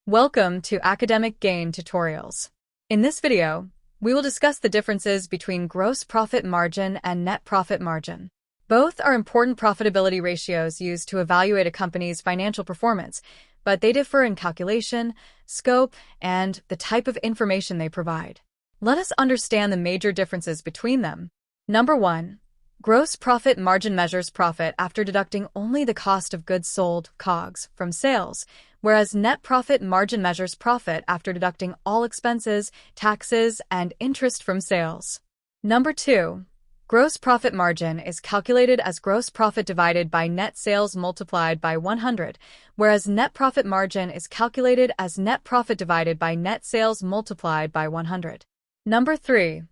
Welcome to Academic Gain Tutorials. In this video, we will discuss the differences between gross profit margin and net profit margin. Both are important profitability ratios used to evaluate a company's financial performance, but they differ in calculation, scope, and the type of information they provide. Let us understand the major differences between them. Number 1. Gross profit margin measures profit after deducting only the cost of goods sold, COGS, from sales, whereas net profit margin measures profit after deducting all expenses, taxes, and interest from sales. Number 2. Gross profit margin is calculated as gross profit divided by net sales multiplied by 100, whereas net profit margin is calculated as net profit divided by net sales multiplied by 100. Number 3.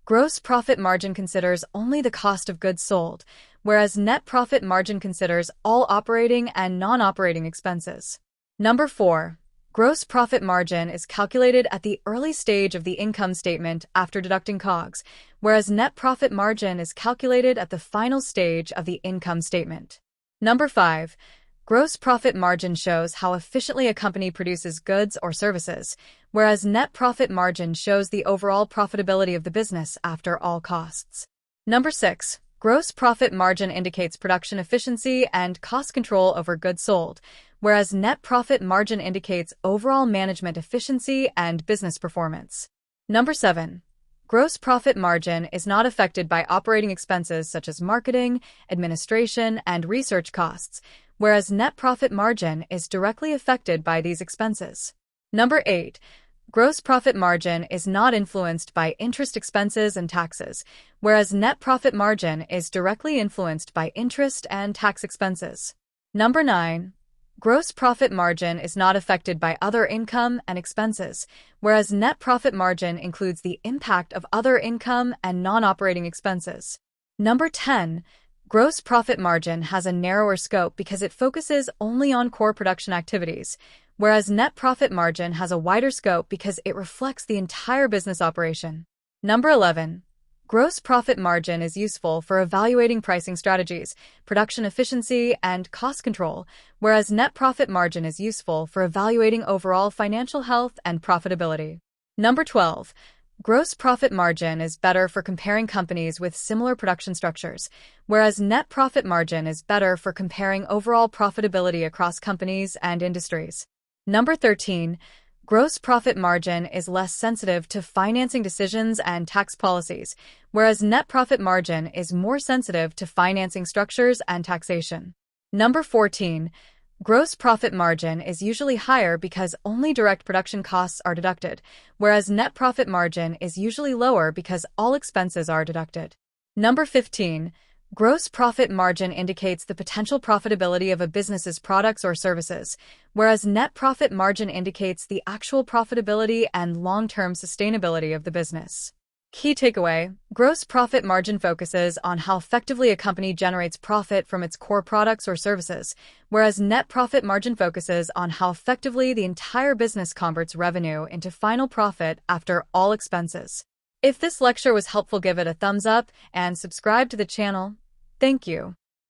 Gross profit margin considers only the cost of goods sold, whereas net profit margin considers all operating and non-operating expenses. Number 4. Gross profit margin is calculated at the early stage of the income statement after deducting COGS, whereas net profit margin is calculated at the final stage of the income statement. Number 5. Gross profit margin shows how efficiently a company produces goods or services, whereas net profit margin shows the overall profitability of the business after all costs. Number 6. Gross profit margin indicates production efficiency and cost control over goods sold, whereas net profit margin indicates overall management efficiency and business performance. Number 7. Gross profit margin is not affected by operating expenses such as marketing, administration, and research costs, whereas net profit margin is directly affected by these expenses. Number 8. Gross profit margin is not influenced by interest expenses and taxes, whereas net profit margin is directly influenced by interest and tax expenses. Number 9. Gross profit margin is not affected by other income and expenses, whereas net profit margin includes the impact of other income and non-operating expenses. Number 10. Gross profit margin has a narrower scope because it focuses only on core production activities, whereas net profit margin has a wider scope because it reflects the entire business operation. Number 11. Gross profit margin is useful for evaluating pricing strategies, production efficiency, and cost control, whereas net profit margin is useful for evaluating overall financial health and profitability. Number 12. Gross profit margin is better for comparing companies with similar production structures, whereas net profit margin is better for comparing overall profitability across companies and industries. Number 13. Gross profit margin is less sensitive to financing decisions and tax policies, whereas net profit margin is more sensitive to financing structures and taxation. Number 14. Gross profit margin is usually higher because only direct production costs are deducted, whereas net profit margin is usually lower because all expenses are deducted. Number 15. Gross profit margin indicates the potential profitability of a business's products or services, whereas net profit margin indicates the actual profitability and long-term sustainability of the business. Key takeaway: gross profit margin focuses on how effectively a company generates profit from its core products or services, whereas net profit margin focuses on how effectively the entire business converts revenue into final profit after all expenses. If this lecture was helpful, give it a thumbs up and subscribe to the channel. Thank you.